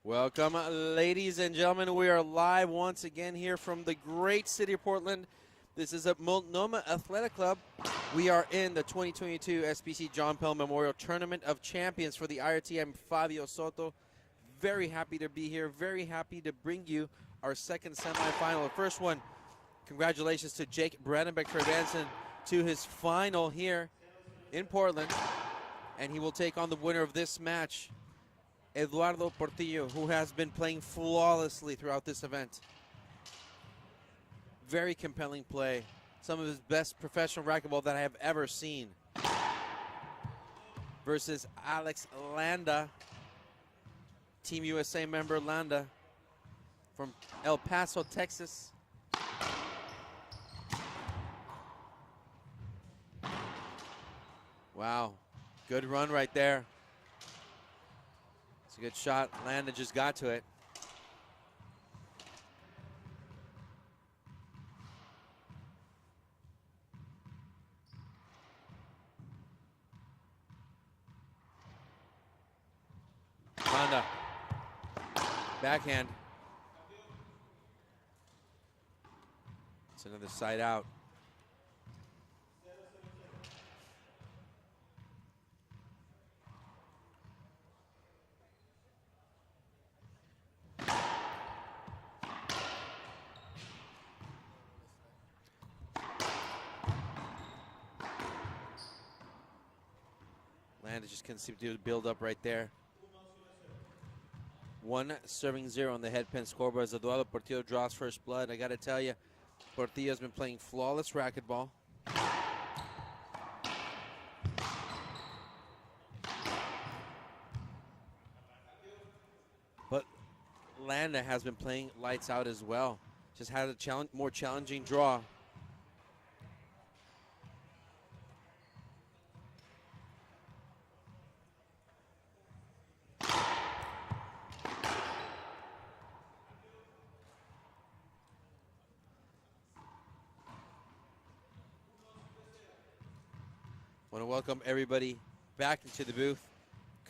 Welcome, ladies and gentlemen. We are live once again here from the great city of Portland. This is at Multnomah Athletic Club. We are in the 2022 SBC John Pell Memorial Tournament of Champions for the IRT. I'm Fabio Soto. Very happy to be here. Very happy to bring you our second semifinal. The first one, congratulations to Jake Brandenbeck for advancing to his final here in Portland. And he will take on the winner of this match, Eduardo Portillo, who has been playing flawlessly throughout this event. Very compelling play. Some of his best professional racquetball that I have ever seen. Versus Alex Landa, Team USA member Landa from El Paso, Texas. Wow, good run right there. It's a good shot. Landa just got to it. Landa, backhand. It's another side out. Landa just couldn't seem to do the build up right there. 1-0 on the head pin scoreboard as Eduardo Portillo draws first blood. I got to tell you, Portillo's been playing flawless racquetball. But Landa has been playing lights out as well. Just had a more challenging draw. I want to welcome everybody back into the booth.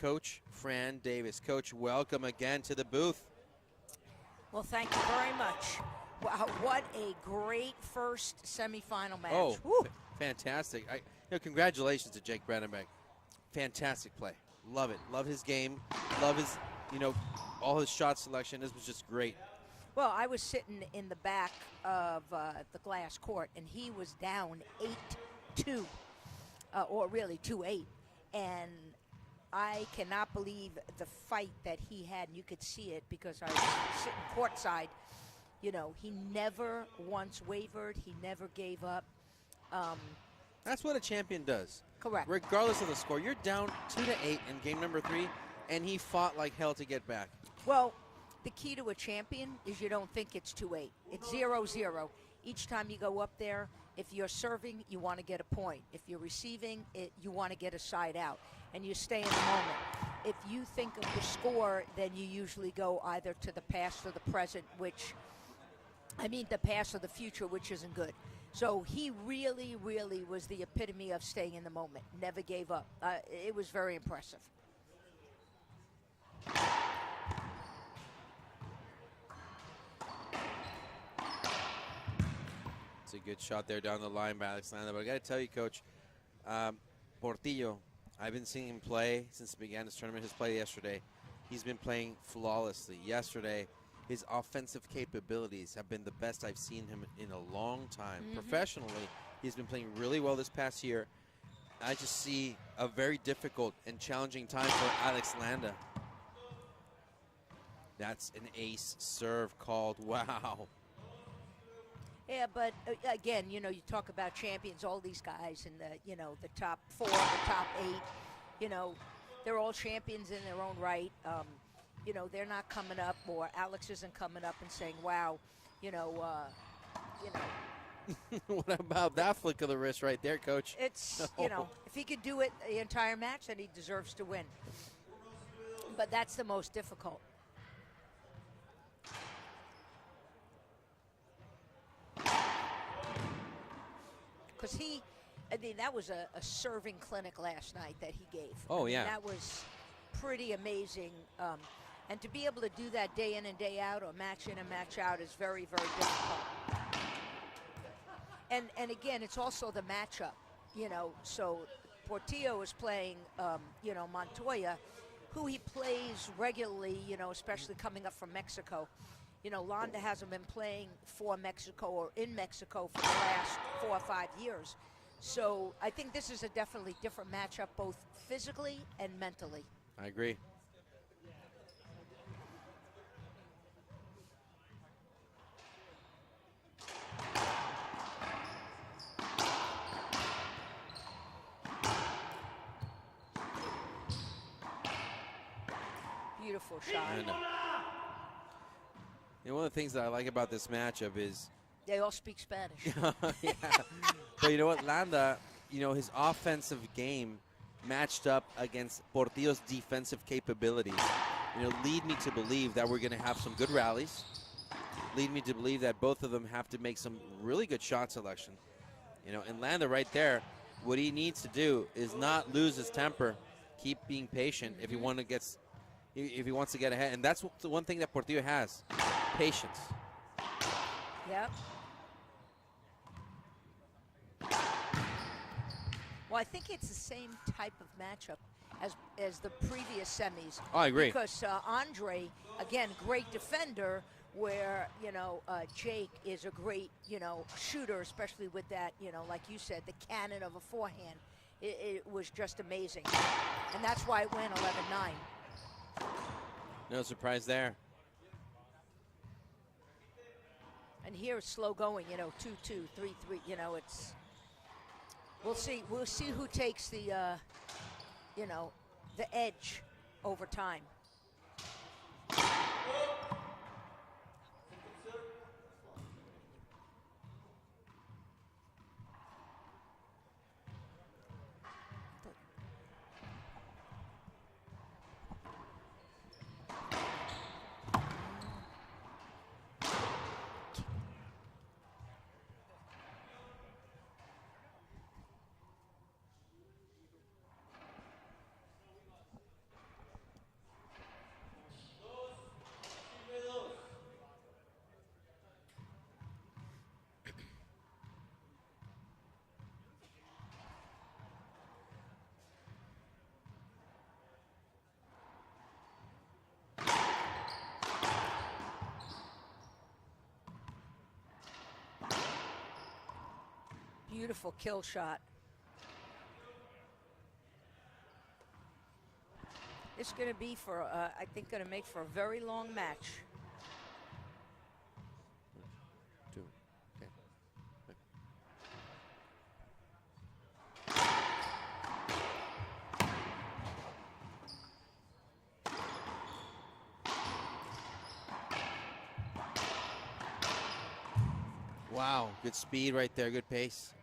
Coach Fran Davis. Coach, welcome again to the booth. Well, thank you very much. Wow, what a great first semifinal match. Oh, fantastic. Congratulations to Jake Brandenbeck. Fantastic play. Love it. Love his game. Love his, all his shot selection. This was just great. Well, I was sitting in the back of the glass court, and he was down 8-2. Or really 2-8, and I cannot believe the fight that he had, and you could see it because I was sitting courtside. He never once wavered. He never gave up. That's what a champion does. Correct. Regardless of the score, you're down 2-8 in game number 3, and he fought like hell to get back. Well, the key to a champion is you don't think it's 2-8. It's 0-0. Each time you go up there, if you're serving, you want to get a point. If you're receiving, you want to get a side out, and you stay in the moment. If you think of the score, then you usually go either to the past or the present, the past or the future, which isn't good. So he really, really was the epitome of staying in the moment, never gave up. It was very impressive. It's a good shot there down the line by Alex Landa. But I got to tell you, Coach, Portillo, I've been seeing him play since he began his tournament. His play yesterday, he's been playing flawlessly. Yesterday, his offensive capabilities have been the best I've seen him in a long time. Professionally, he's been playing really well this past year. I just see a very difficult and challenging time for Alex Landa. That's an ace serve called. Wow. Yeah, but again, you talk about champions, all these guys in the top 4, the top 8, they're all champions in their own right. They're not coming up, or Alex isn't coming up and saying, wow, What about that flick of the wrist right there, Coach? It's, if he could do it the entire match, then he deserves to win. But that's the most difficult. Because that was a serving clinic last night that he gave. Oh, yeah. That was pretty amazing. And to be able to do that day in and day out, or match in and match out, is very, very difficult. And again, it's also the matchup, you know. So Portillo is playing, you know, Montoya, who he plays regularly, you know, especially coming up from Mexico. You know, Landa hasn't been playing for Mexico or in Mexico for the last 4 or 5 years. So I think this is a definitely different matchup, both physically and mentally. I agree. Beautiful shot. You know, one of the things that I like about this matchup is they all speak Spanish. yeah. But you know what, Landa, you know, his offensive game matched up against Portillo's defensive capabilities, you know, lead me to believe that we're going to have some good rallies. Lead me to believe that both of them have to make some really good shot selection. You know, and Landa right there, what he needs to do is not lose his temper, keep being patient if he wants to get ahead. And that's the one thing that Portillo has, patience. Yep. Well, I think it's the same type of matchup as the previous semis. Oh, I agree. Because Andre, again, great defender, where, you know, Jake is a great, you know, shooter, especially with that, you know, like you said, the cannon of a forehand. It was just amazing. And that's why it went 11-9. No surprise there. And here it's slow going, you know, 2-2, 3-3, you know, it's... We'll see who takes the, you know, the edge over time. Beautiful kill shot. It's going to be for, I think, going to make for a very long match. Two. Okay. Wow, good speed right there, good pace.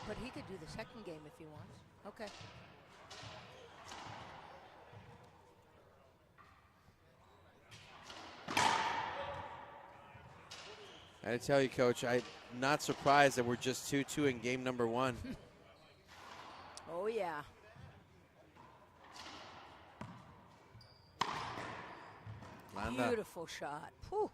But he could do the second game if he wants. Okay. I gotta tell you, Coach, I'm not surprised that we're just 2-2 in game number 1. Oh, yeah. Landa. Beautiful shot. Whew.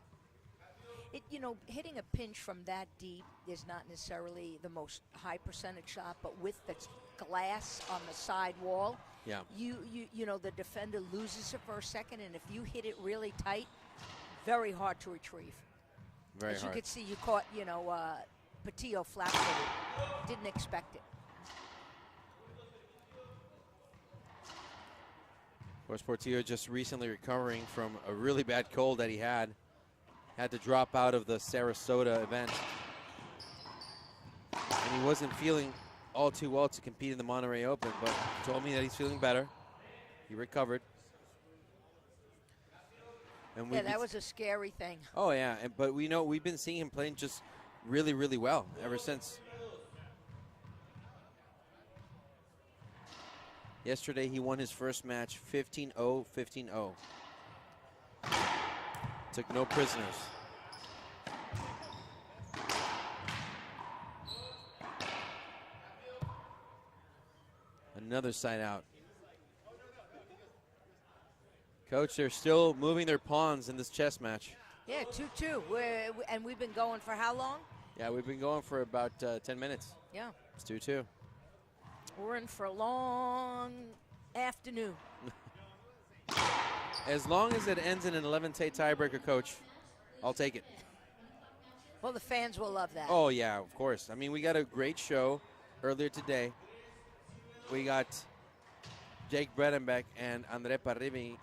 You know, hitting a pinch from that deep is not necessarily the most high percentage shot, but with the glass on the side wall, Yeah. you know, the defender loses it for a second, and if you hit it really tight, very hard to retrieve. Very As hard. you could see, you caught, you know, Portillo flat-footed. Didn't expect it. Of course, Portillo just recently recovering from a really bad cold that he had. Had to drop out of the Sarasota event. And he wasn't feeling all too well to compete in the Monterey Open, but he told me that he's feeling better. He recovered. And Yeah, that was a scary thing. Oh, yeah, but we know we've been seeing him playing just really, really well ever since. Yesterday, he won his first match 15-0, 15-0. Took no prisoners. Another side out. Coach, they're still moving their pawns in this chess match. Yeah, 2-2. And we've been going for how long? Yeah, we've been going for about 10 minutes. Yeah. It's 2-2. We're in for a long afternoon. As long as it ends in an 11-8 tiebreaker, Coach, I'll take it. Well, the fans will love that. Oh, yeah, of course. I mean, we got a great show earlier today. We got Jake Bredenbeck and Andre Parribi,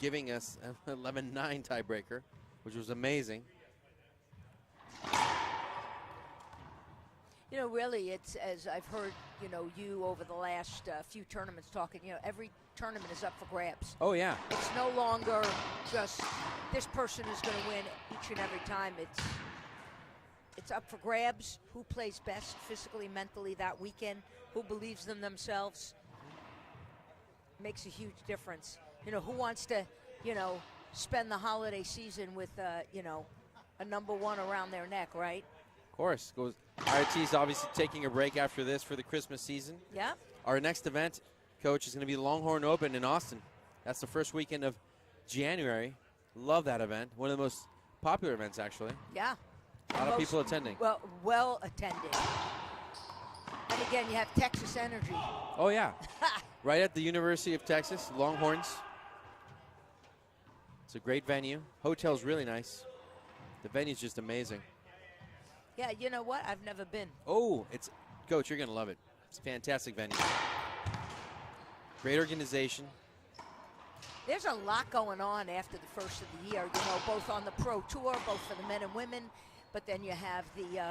giving us an 11-9 tiebreaker, which was amazing. Really, it's, as I've heard, you over the last few tournaments talking, every tournament is up for grabs. Oh, yeah. It's no longer just this person is going to win each and every time. It's up for grabs. Who plays best physically, mentally that weekend? Who believes in themselves? Makes a huge difference. Who wants to, spend the holiday season with, a number one around their neck, right? Of course. RT's obviously taking a break after this for the Christmas season. Yeah. Our next event, Coach, is going to be the Longhorn Open in Austin. That's the first weekend of January. Love that event. One of the most popular events, actually. Yeah. A lot of people attending. Well attended. And again, you have Texas energy. Oh, yeah. Right at the University of Texas, Longhorns. It's a great venue. Hotel's really nice. The venue's just amazing. Yeah, you know what? I've never been. Oh, Coach, you're going to love it. It's a fantastic venue. Great organization. There's a lot going on after the first of the year, both on the pro tour, both for the men and women, but then you have the,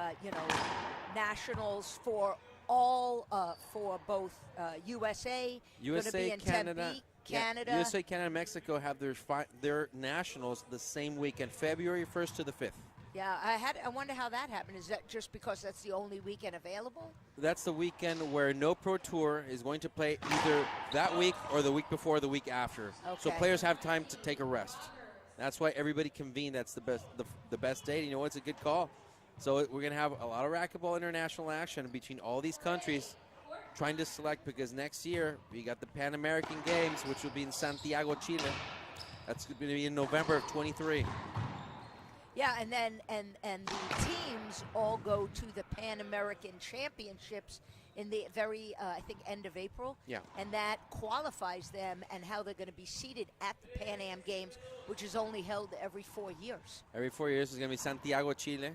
nationals for all, for both USA, USA, in Canada, Tempe, Canada. Yeah, USA, Canada, and Mexico have their nationals the same weekend, February 1st to the 5th. Yeah, I wonder how that happened. Is that just because that's the only weekend available? That's the weekend where no pro tour is going to play either that week or the week before, the week after. Okay. So players have time to take a rest. That's why everybody convened. That's the best date. It's a good call. So we're going to have a lot of racquetball international action between all these countries, trying to select, because next year we got the Pan American Games, which will be in Santiago, Chile. That's going to be in November of 23. Yeah, and then and the teams all go to the Pan American Championships in the very, I think, end of April. Yeah. And that qualifies them and how they're going to be seated at the Pan Am Games, which is only held every 4 years. Every 4 years is going to be Santiago, Chile.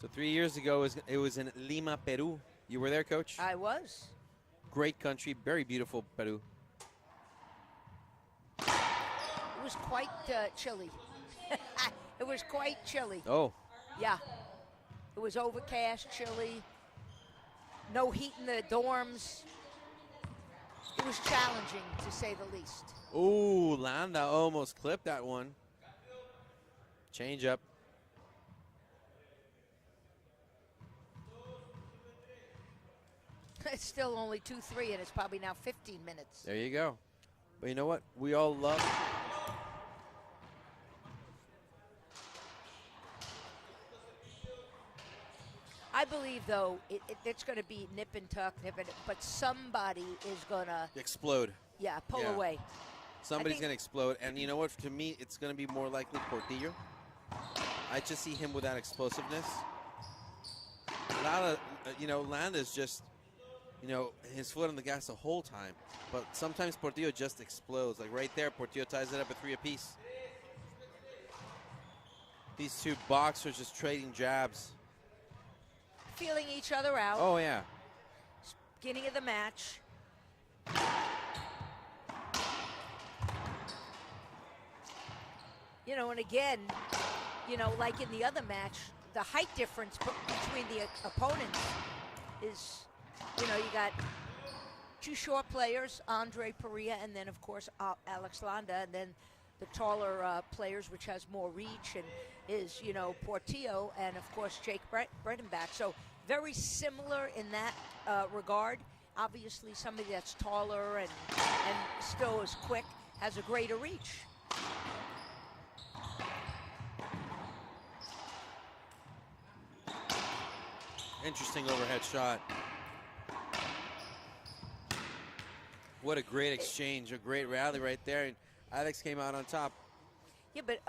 So 3 years ago, it was in Lima, Peru. You were there, Coach? I was. Great country, very beautiful Peru. It was quite chilly. It was quite chilly. Oh. Yeah. It was overcast, chilly. No heat in the dorms. It was challenging, to say the least. Ooh, Landa almost clipped that one. Change up. It's still only 2-3, and it's probably now 15 minutes. There you go. But you know what? We all love... I believe, though, it's going to be nip and tuck, but somebody is going to... Explode. Yeah, pull away. Somebody's going to explode. And you know what? To me, it's going to be more likely Portillo. I just see him with that explosiveness. Landa's just, his foot on the gas the whole time. But sometimes Portillo just explodes. Like right there, Portillo ties it up at 3 apiece. These two boxers just trading jabs. Feeling each other out. Oh, yeah. Beginning of the match. And again, like in the other match, the height difference between the opponents is, you got two short players, Andre Parilla, and then, of course, Alex Landa, and then the taller players, which has more reach, and is, Portillo, and, of course, Jake Bredenbach. So very similar in that regard. Obviously, somebody that's taller and still as quick has a greater reach. Interesting overhead shot. What a great exchange, a great rally right there. And Alex came out on top. Yeah, but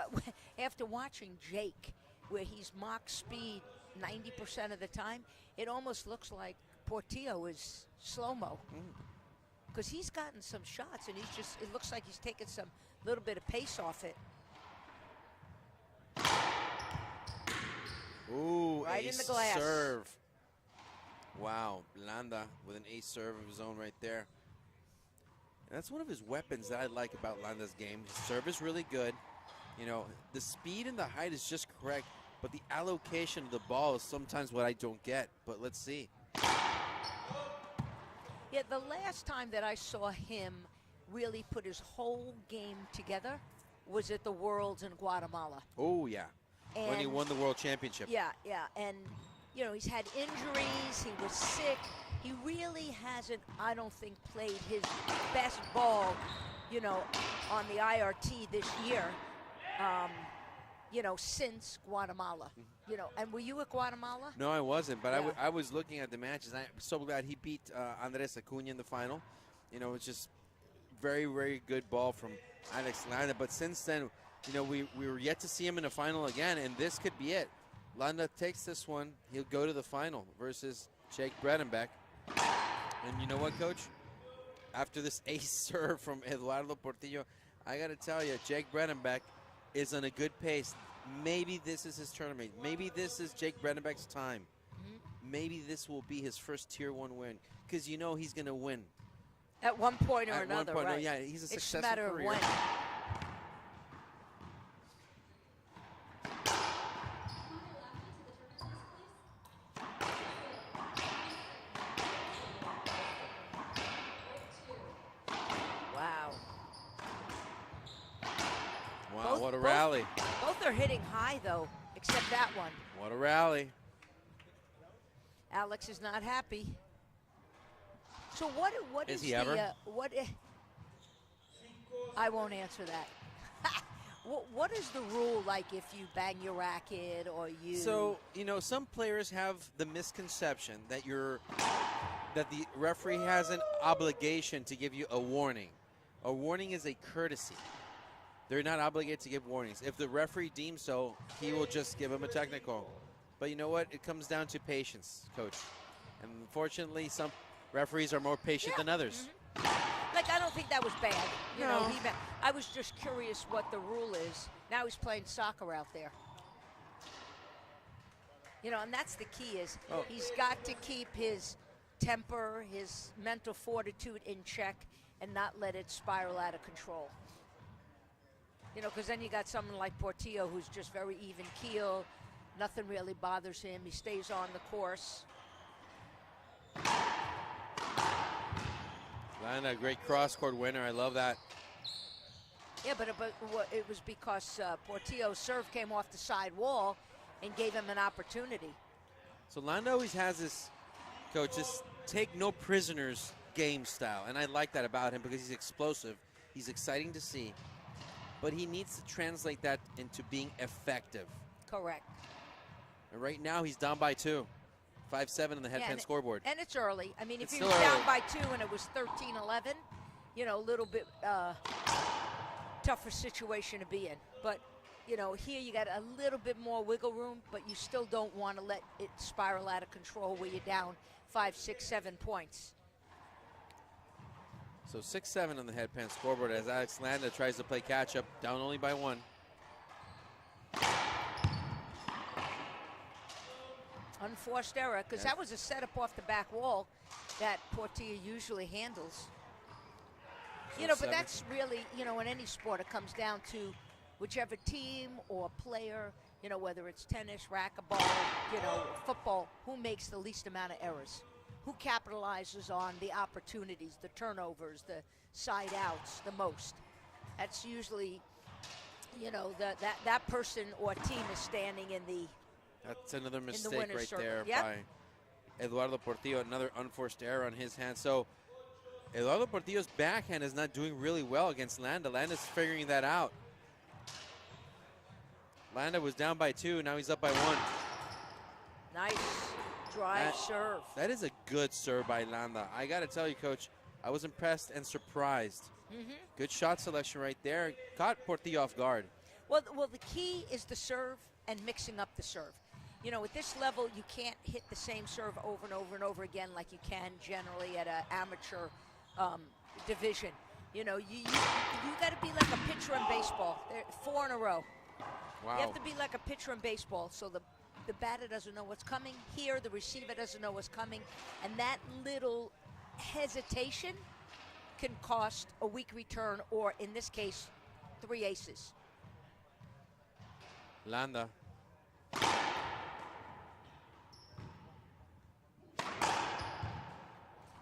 after watching Jake, where he's mock speed 90% of the time, it almost looks like Portillo is slow-mo. Because he's gotten some shots, and it looks like he's taking some little bit of pace off it. Ooh, right ace in the glass. Serve. Wow, Landa with an ace serve of his own right there. And that's one of his weapons that I like about Landa's game. His serve is really good. You know, the speed and the height is just correct, but the allocation of the ball is sometimes what I don't get. But let's see. Yeah, the last time that I saw him really put his whole game together was at the Worlds in Guatemala. Oh, yeah. And when he won the World Championship. Yeah, yeah. And, you know, he's had injuries. He was sick. He really hasn't, I don't think, played his best ball, you know, on the IRT this year, you know, since Guatemala. You know, and were you at Guatemala? No, I wasn't, but Yeah. I was looking at the matches. I'm so glad he beat Andres Acuña in the final. You know, it's just very, very good ball from Alex Landa. But since then, you know, we were yet to see him in a final again, and this could be it. Landa takes this one. He'll go to the final versus Jake Bredenbeck. And you know what, Coach? After this ace serve from Eduardo Portillo, I got to tell you, Jake Bredenbeck is on a good pace. Maybe this is his tournament. Maybe this is Jake Bredenbeck's time. Maybe this will be his first Tier 1 win, because you know he's going to win. At one point or At another, one point, right? no, yeah, he's a It's just a successful matter career. of when. Wow. Wow, what a rally. Both are hitting high, though, except that one. What a rally. Alex is not happy. So what Is is he ever? I won't answer that. What is the rule like if you bang your racket or you? So, you know, some players have the misconception that that the referee has an obligation to give you a warning. A warning is a courtesy. They're not obligated to give warnings. If the referee deems so, he will just give him a technical. But you know what? It comes down to patience, Coach. And unfortunately, some referees are more patient than others. Like, I don't think that was bad. You No. know, I was just curious what the rule is. Now he's playing soccer out there. You know, and that's the key is he's got to keep his temper, his mental fortitude in check and not let it spiral out of control. You know, because then you got someone like Portillo who's just very even keel. Nothing really bothers him. He stays on the course. Landa, a great cross-court winner. I love that. Yeah, but it was because Portillo's serve came off the side wall and gave him an opportunity. So Landa always has this, Coach, this take no prisoners game style. And I like that about him because he's explosive. He's exciting to see. But he needs to translate that into being effective. Correct. And right now he's down by 2. 5-7 on the headpan scoreboard. And it's early. I mean, if It's he was still down early. by 2 and it was 13-11, you know, a little bit tougher situation to be in. But, you know, here you got a little bit more wiggle room, but you still don't want to let it spiral out of control where you're down 5, 6, 7 points. So 6-7 on the headpan scoreboard as Alex Landa tries to play catch-up, down only by 1. Unforced error, because that was a setup off the back wall that Portillo usually handles. You know, but that's really, you know, in any sport, it comes down to whichever team or player, you know, whether it's tennis, racquetball, you know, football, who makes the least amount of errors, who capitalizes on the opportunities, the turnovers, the side outs the most. That's usually, you know, that person or team is standing in the That's another mistake winner's right circle. there Yep. by Eduardo Portillo. Another unforced error on his hand. So Eduardo Portillo's backhand is not doing really well against Landa. Landa's figuring that out. Landa was down by 2. Now he's up by 1. nice drive serve. That is a good serve by Landa. I got to tell you, Coach, I was impressed and surprised. Mm-hmm. Good shot selection right there. Caught Portillo off guard. Well, the key is the serve and mixing up the serve. You know, at this level, you can't hit the same serve over and over and over again like you can generally at an amateur division. You know, you got to be like a pitcher in baseball. 4 in a row. Wow. You have to be like a pitcher in baseball, so the batter doesn't know what's coming. Here, the receiver doesn't know what's coming. And that little hesitation can cost a weak return, or in this case, 3 aces. Landa.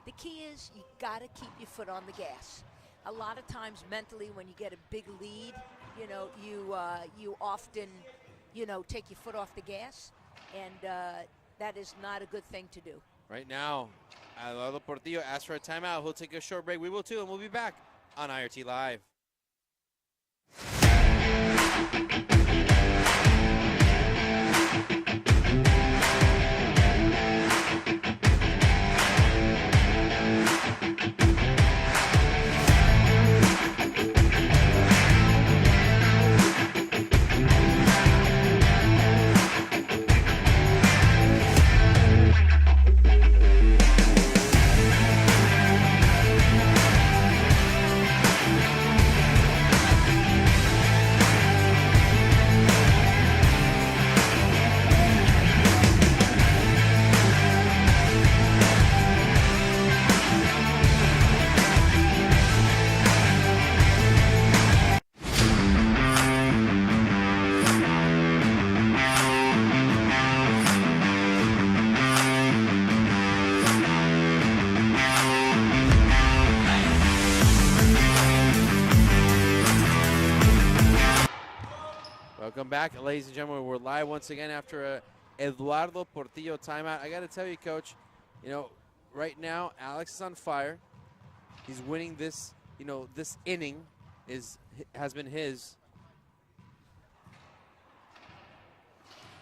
The key is you got to keep your foot on the gas. A lot of times mentally when you get a big lead, you know, you often, you know, take your foot off the gas, and that is not a good thing to do. Right now, Eduardo Portillo asks for a timeout. He'll take a short break. We will too, and we'll be back on IRT Live. Welcome back, ladies and gentlemen. We're live once again after a Eduardo Portillo timeout. I got to tell you, Coach, you know, right now Alex is on fire. He's winning this, you know, this inning has been his.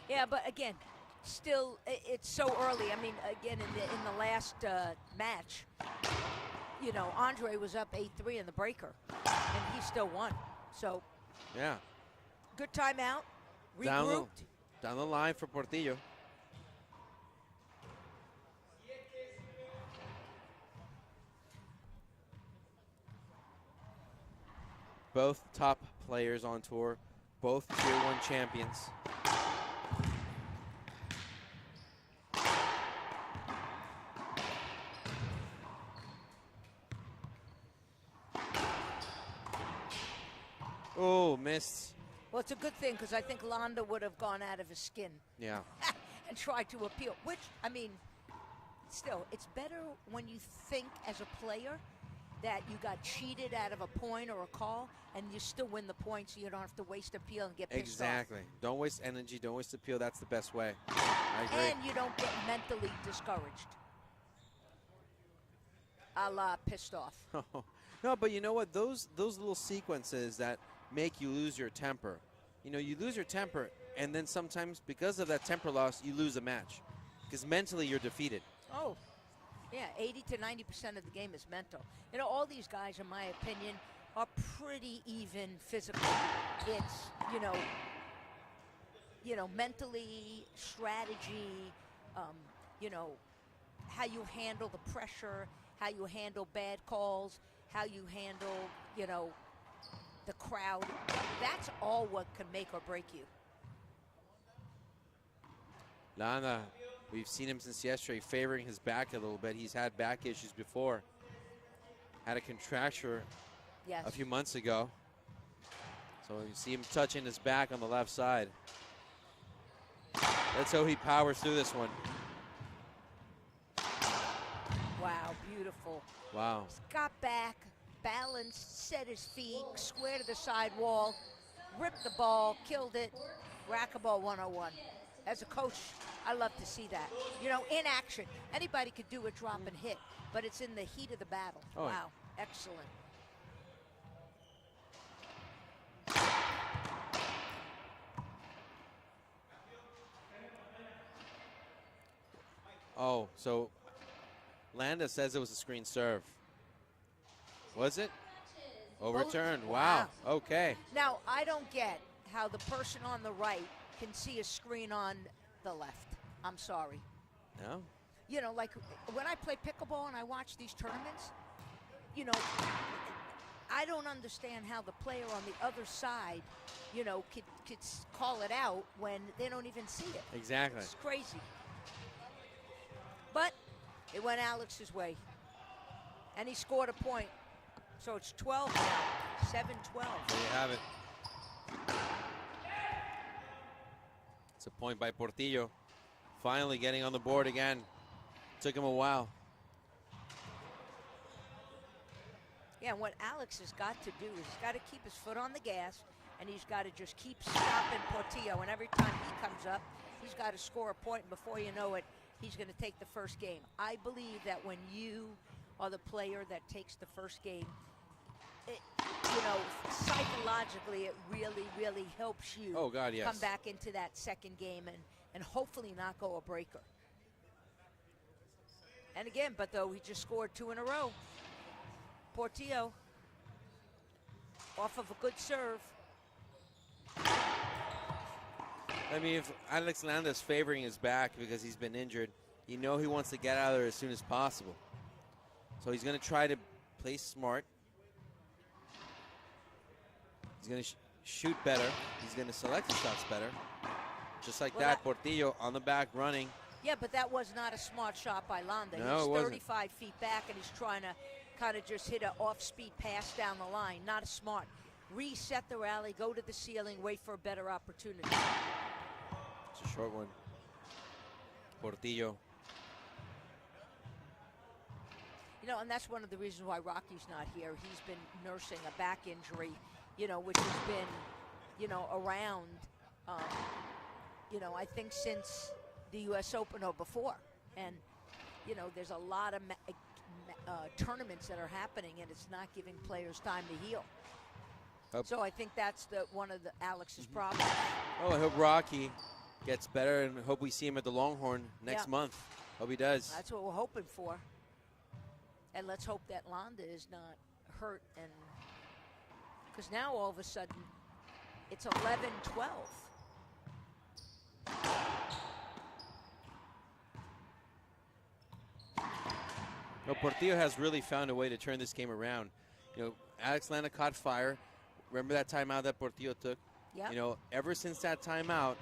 Yeah, but again, still, it's so early. I mean, again, in the last match, you know, Andre was up 8-3 in the breaker, and he still won. So, yeah. Good timeout, regrouped. Down the line for Portillo. Both top players on tour, both Tier 1 champions. Oh, missed. Well, it's a good thing because I think Landa would have gone out of his skin. Yeah. And tried to appeal, which, I mean, still, it's better when you think as a player that you got cheated out of a point or a call and you still win the point, so you don't have to waste appeal and get pissed Exactly. off. Don't waste energy, don't waste appeal. That's the best way. I agree. And you don't get mentally discouraged. A la pissed off. No, but you know what? Those little sequences that make you lose your temper. You know, you lose your temper, and then sometimes because of that temper loss, you lose a match. Because mentally you're defeated. Oh, yeah, 80 to 90% of the game is mental. You know, all these guys, in my opinion, are pretty even physically. It's, you know, mentally, strategy, you know, how you handle the pressure, how you handle bad calls, how you handle, you know, the crowd. That's all what can make or break you. Landa, we've seen him since yesterday favoring his back a little bit. He's had back issues before. Had a contracture a few months ago. So you see him touching his back on the left side. Let's hope he powers through this one. Wow, beautiful. Wow. Got back, balanced, set his feet, square to the side wall, ripped the ball, killed it. Racquetball 101. As a coach, I love to see that. You know, in action. Anybody could do a drop and hit, but it's in the heat of the battle. Oh. Wow, excellent. Oh, so Landa says it was a screen serve. Was it? Overturned. Wow. Okay. Now, I don't get how the person on the right can see a screen on the left. I'm sorry. No? You know, like when I play pickleball and I watch these tournaments, you know, I don't understand how the player on the other side, you know, could call it out when they don't even see it. Exactly. It's crazy. But it went Alex's way. And he scored a point. So it's 12 now, 7-12. There you have it. It's a point by Portillo. Finally getting on the board again. Took him a while. Yeah, and what Alex has got to do is he's got to keep his foot on the gas, and he's got to just keep stopping Portillo. And every time he comes up, he's got to score a point, and before you know it, he's going to take the first game. I believe that when you are the player that takes the first game, you know, psychologically, it really, really helps you come back into that second game and hopefully not go a breaker. And again, but though he just scored 2 in a row. Portillo off of a good serve. I mean, if Alex Landa's favoring his back because he's been injured, you know he wants to get out of there as soon as possible. So he's going to try to play smart. He's going to shoot better. He's going to select his shots better. Just like that, Portillo on the back running. Yeah, but that was not a smart shot by Landa. No, he's 35 feet back, and he's trying to kind of just hit an off-speed pass down the line. Not a smart. Reset the rally, go to the ceiling, wait for a better opportunity. It's a short one. Portillo. You know, and that's one of the reasons why Rocky's not here. He's been nursing a back injury, you know, which has been, you know, around, you know, I think since the U.S. Open or before. And, you know, there's a lot of tournaments that are happening, and it's not giving players time to heal. So I think that's one of Alex's problems. Oh, I hope Rocky gets better, and hope we see him at the Longhorn next month. Hope he does. That's what we're hoping for. And let's hope that Landa is not hurt, and because now all of a sudden it's 11-12. Well, Portillo has really found a way to turn this game around. You know, Alex Landa caught fire. Remember that timeout that Portillo took? Yeah. You know, ever since that timeout,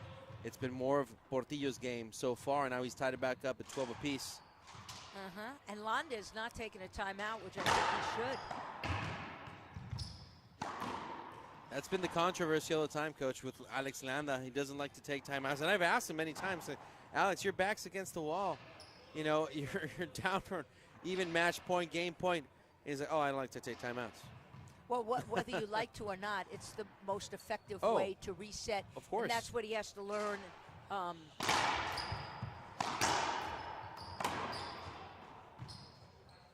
it's been more of Portillo's game so far, and now he's tied it back up at 12 apiece. And Landa is not taking a timeout, which I think he should. That's been the controversy all the time, Coach, with Alex Landa. He doesn't like to take timeouts. And I've asked him many times, like, Alex, your back's against the wall. You know, you're down for even match point, game point. He's like, oh, I don't like to take timeouts. Well, whether you like to or not, it's the most effective way to reset. Of course. And that's what he has to learn.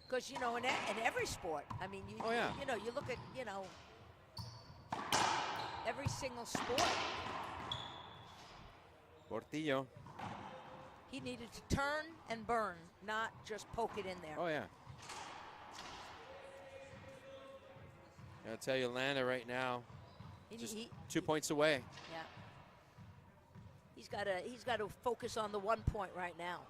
Because, you know, in every sport, I mean, you know, you look at, you know, every single sport. Portillo. He needed to turn and burn, not just poke it in there. Oh, yeah. I'll tell you, Landa right now, just 2 points away. Yeah. He's got to focus on the 1 point right now.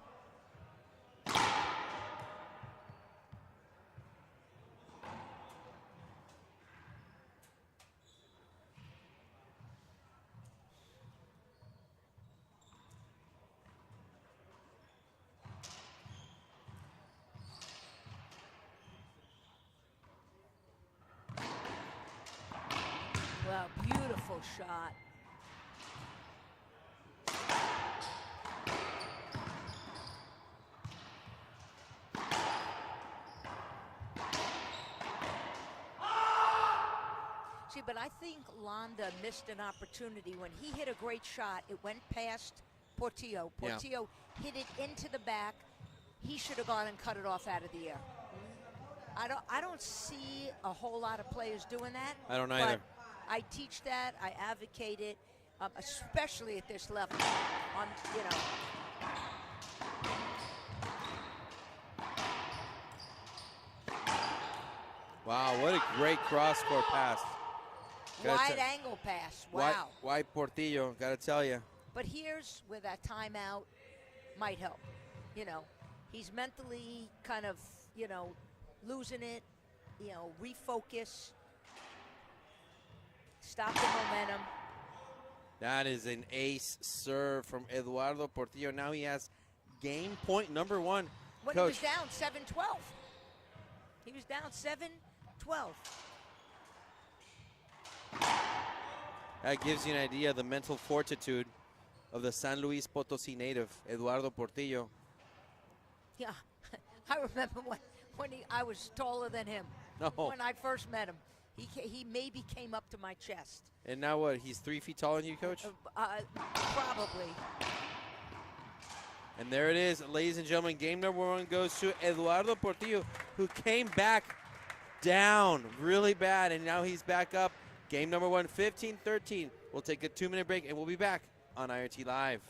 Wow, beautiful shot. See, but I think Landa missed an opportunity. When he hit a great shot, it went past Portillo. Portillo hit it into the back. He should have gone and cut it off out of the air. I don't see a whole lot of players doing that. I don't either. But I teach that. I advocate it, especially at this level. You know. Wow, what a great cross-court pass. Wide angle pass. Wow. Wide Portillo, got to tell you. But here's where that timeout might help. You know, he's mentally kind of, you know, losing it, you know, refocus, stop the momentum. That is an ace serve from Eduardo Portillo. Now he has game point number 1. When Coach. he was down 7-12. He was down 7-12. That gives you an idea of the mental fortitude of the San Luis Potosí native, Eduardo Portillo. Yeah, I remember when I was taller than him. No. When I first met him, he maybe came up to my chest. And now what? He's 3 feet taller than you, Coach? Probably. And there it is, ladies and gentlemen. Game number 1 goes to Eduardo Portillo, who came back down really bad, and now he's back up. Game number 1, 15-13. We'll take a 2-minute break, and we'll be back on IRT Live.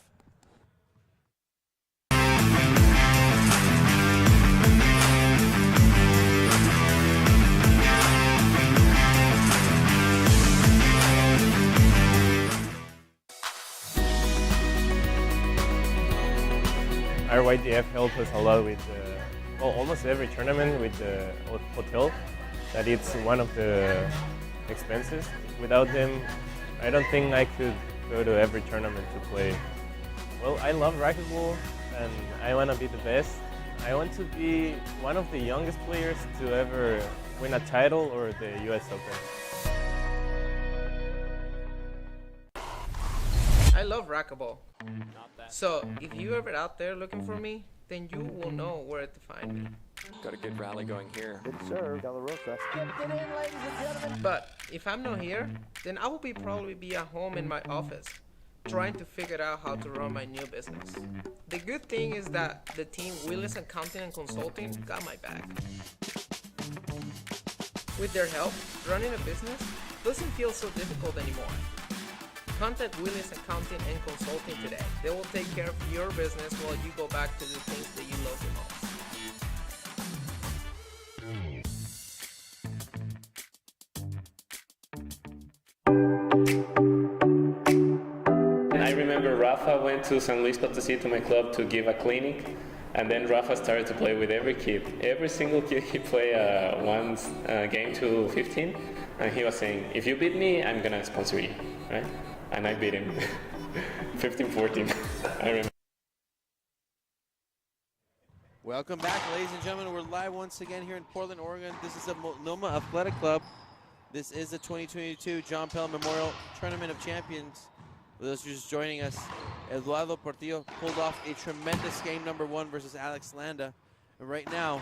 Our YDF helped us a lot with almost every tournament with the hotel. That it's one of the expenses. Without them, I don't think I could go to every tournament to play. Well, I love racquetball and I want to be the best. I want to be one of the youngest players to ever win a title or the US Open. I love racquetball. So if you're ever out there looking for me, then you will know where to find me. Got a good rally going here. Good serve, Delarosa. But if I'm not here, then I will probably be at home in my office, trying to figure out how to run my new business. The good thing is that the team Willis Accounting and Consulting got my back. With their help, running a business doesn't feel so difficult anymore. Contact Willis Accounting and Consulting today. They will take care of your business while you go back to the things that you love the most. I remember Rafa went to San Luis Potosí to my club to give a clinic, and then Rafa started to play with every kid. Every single kid he played one game to 15, and he was saying, if you beat me, I'm gonna sponsor you, right? And I beat him 15-14, I remember. Welcome back, ladies and gentlemen. We're live once again here in Portland, Oregon. This is the Multnomah Athletic Club. This is the 2022 John Pell Memorial Tournament of Champions. For those who are just joining us, Eduardo Portillo pulled off a tremendous game number 1 versus Alex Landa. And right now,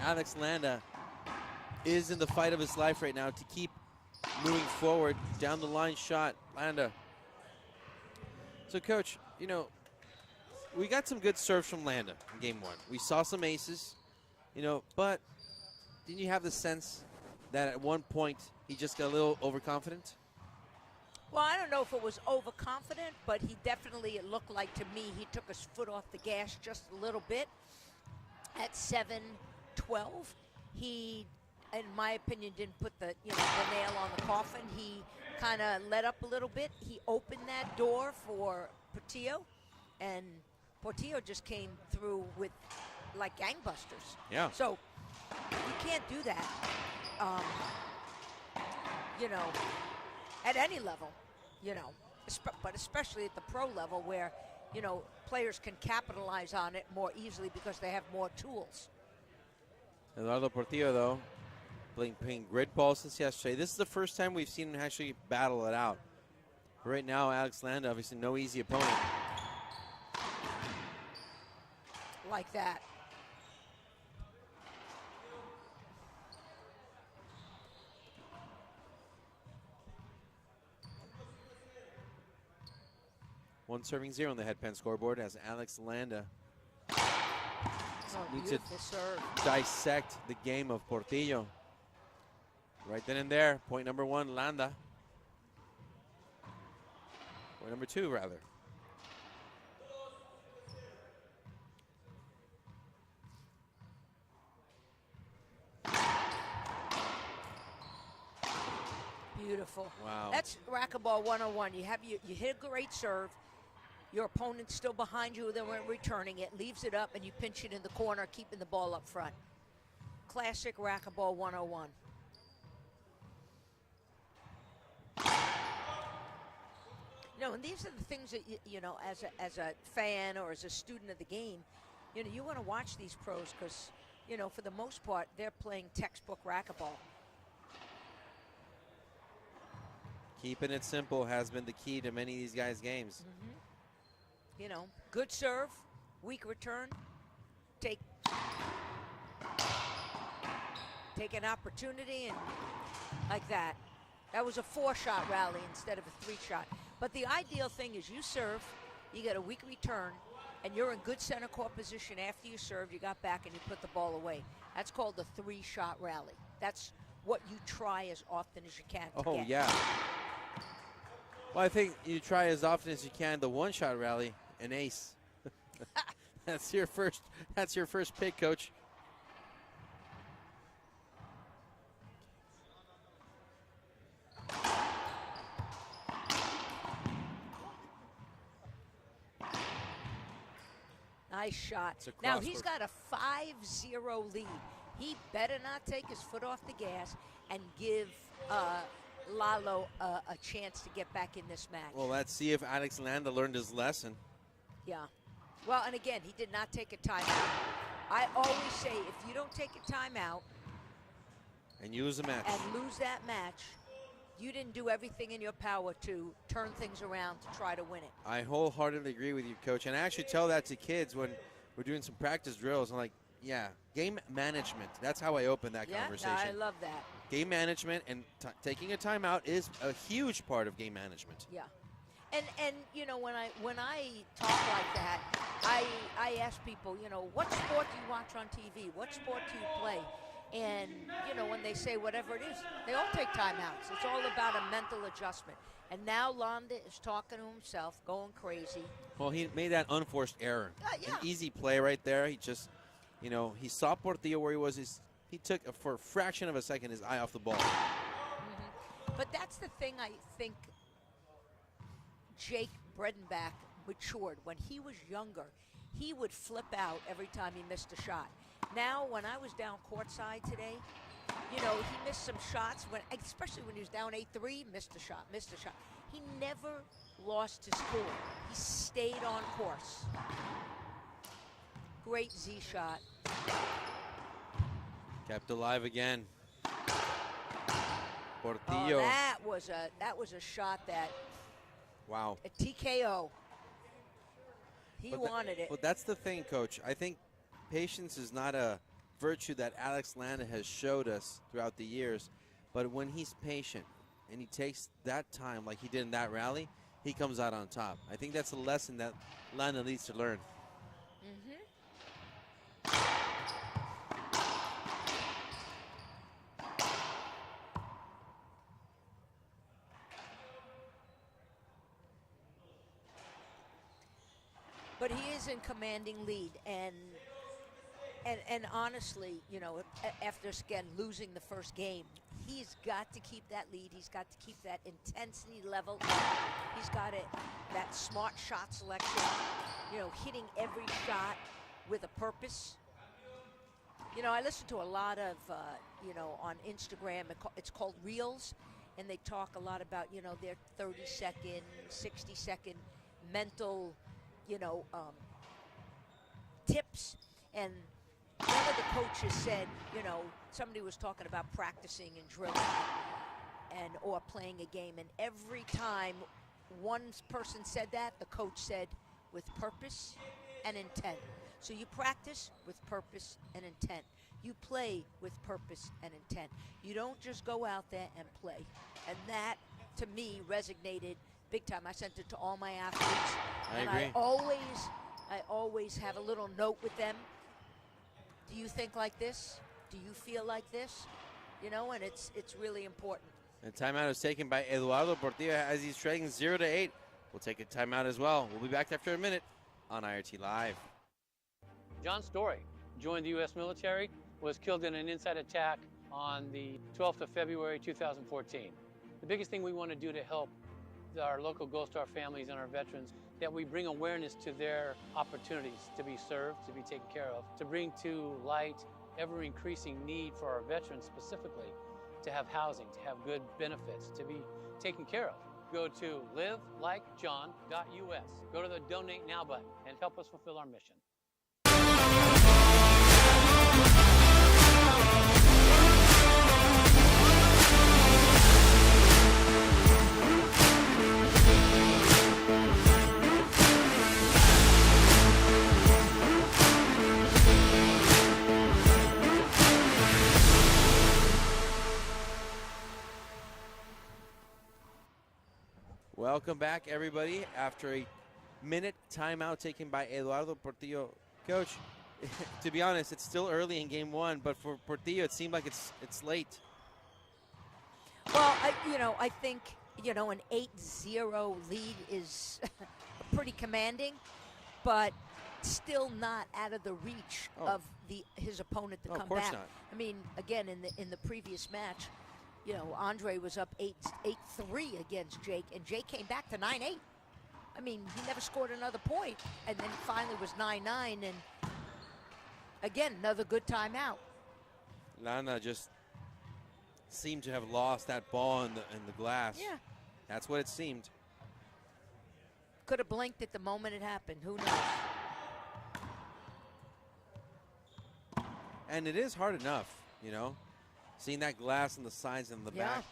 Alex Landa is in the fight of his life right now to keep moving forward. Down the line shot, Landa. So, Coach, you know, we got some good serves from Landa in game 1. We saw some aces, you know, but didn't you have the sense that at one point he just got a little overconfident? Well, I don't know if it was overconfident, but he definitely, it looked like to me, he took his foot off the gas just a little bit. At 7-12, he, in my opinion, didn't put the nail on the coffin. He kind of let up a little bit. He opened that door for Portillo, and Portillo just came through with like gangbusters. Yeah. So you can't do that, you know, at any level, you know, but especially at the pro level where, you know, players can capitalize on it more easily because they have more tools. Eduardo Portillo, though, playing great ball since yesterday. This is the first time we've seen him actually battle it out. Right now, Alex Landa, obviously no easy opponent. Like that. One serving 0 on the headpan scoreboard as Alex Landa needs to serve. dissect the game of Portillo. Right then and there, point number 1, Landa. Point number 2, rather. Beautiful. Wow. That's racquetball 101. You hit a great serve. Your opponent's still behind you, then we're returning it, leaves it up, and you pinch it in the corner, keeping the ball up front. Classic racquetball 101. And these are the things that, as a fan or as a student of the game, you want to watch these pros because, for the most part, they're playing textbook racquetball. Keeping it simple has been the key to many of these guys' games. Good serve, weak return, take an opportunity, and like that. That was a 4-shot rally instead of a 3-shot. But the ideal thing is you serve, you get a weak return, and you're in good center court position after you serve, you got back, and you put the ball away. That's called the 3-shot rally. That's what you try as often as you can to get. Yeah. Well, I think you try as often as you can the 1-shot rally, an ace. That's your first pick, Coach. Nice shot. Now he's got a 5-0 lead. He better not take his foot off the gas and give Lalo a chance to get back in this match. Well, let's see if Alex Landa learned his lesson. Yeah. Well, and again, he did not take a timeout. I always say if you don't take a timeout and you lose the match and lose that match, you didn't do everything in your power to turn things around to try to win it. I wholeheartedly agree with you, Coach. And I actually tell that to kids when we're doing some practice drills. I'm like, yeah, game management. That's how I open that conversation. Yeah, I love that. Game management and taking a timeout is a huge part of game management. Yeah. And when I talk like that, I ask people, what sport do you watch on TV? What sport do you play? And, when they say whatever it is, they all take timeouts. It's all about a mental adjustment. And now Landa is talking to himself, going crazy. Well, he made that unforced error. Yeah. An easy play right there. He just, he saw Portillo where he was. He took, for a fraction of a second, his eye off the ball. Mm-hmm. But that's the thing I think Jake Bredenbach matured. When he was younger, he would flip out every time he missed a shot. Now, when I was down courtside today, he missed some shots, especially when he was down 8-3, missed a shot. He never lost his cool. He stayed on course. Great Z shot. Kept alive again. Portillo. Oh, that was a shot that. Wow. A TKO. He wanted it. But that's the thing, Coach. I think patience is not a virtue that Alex Landa has showed us throughout the years. But when he's patient and he takes that time like he did in that rally, he comes out on top. I think that's a lesson that Landa needs to learn. Mm-hmm. But he is in commanding lead, and honestly, after again losing the first game, he's got to keep that lead. He's got to keep that intensity level up. He's got that smart shot selection, hitting every shot with a purpose. I listen to a lot of, on Instagram, it's called Reels, and they talk a lot about, their 30-second, 60-second mental tips. And one of the coaches said, somebody was talking about practicing and drilling or playing a game, and every time one person said that, the coach said, with purpose and intent. So you practice with purpose and intent. You play with purpose and intent. You don't just go out there and play. And that, to me, resonated big time. I sent it to all my athletes. I agree. I always have a little note with them. Do you think like this? Do you feel like this? And it's really important. The timeout is taken by Eduardo Portillo as he's trailing 0-8. We'll take a timeout as well. We'll be back after a minute on IRT Live. John Story joined the U.S. military, was killed in an inside attack on the 12th of February 2014. The biggest thing we want to do to help our local Gold Star families and our veterans, that we bring awareness to their opportunities to be served, to be taken care of, to bring to light ever-increasing need for our veterans specifically to have housing, to have good benefits, to be taken care of. Go to livelikejohn.us. Go to the Donate Now button and help us fulfill our mission. Welcome back, everybody. After a minute timeout taken by Eduardo Portillo. Coach, to be honest, it's still early in game one, but for Portillo, it seemed like it's late. Well, I think, an 8-0 lead is pretty commanding, but still not out of the reach of his opponent to come of course back. not. I mean, again, in the previous match, Andre was up 8-3 against Jake, and Jake came back to 9-8. I mean, he never scored another point, and then finally was 9-9, and again, another good timeout. Landa just seemed to have lost that ball in the glass. Yeah. That's what it seemed. Could have blinked at the moment it happened. Who knows? And it is hard enough, seeing that glass on the sides and the back.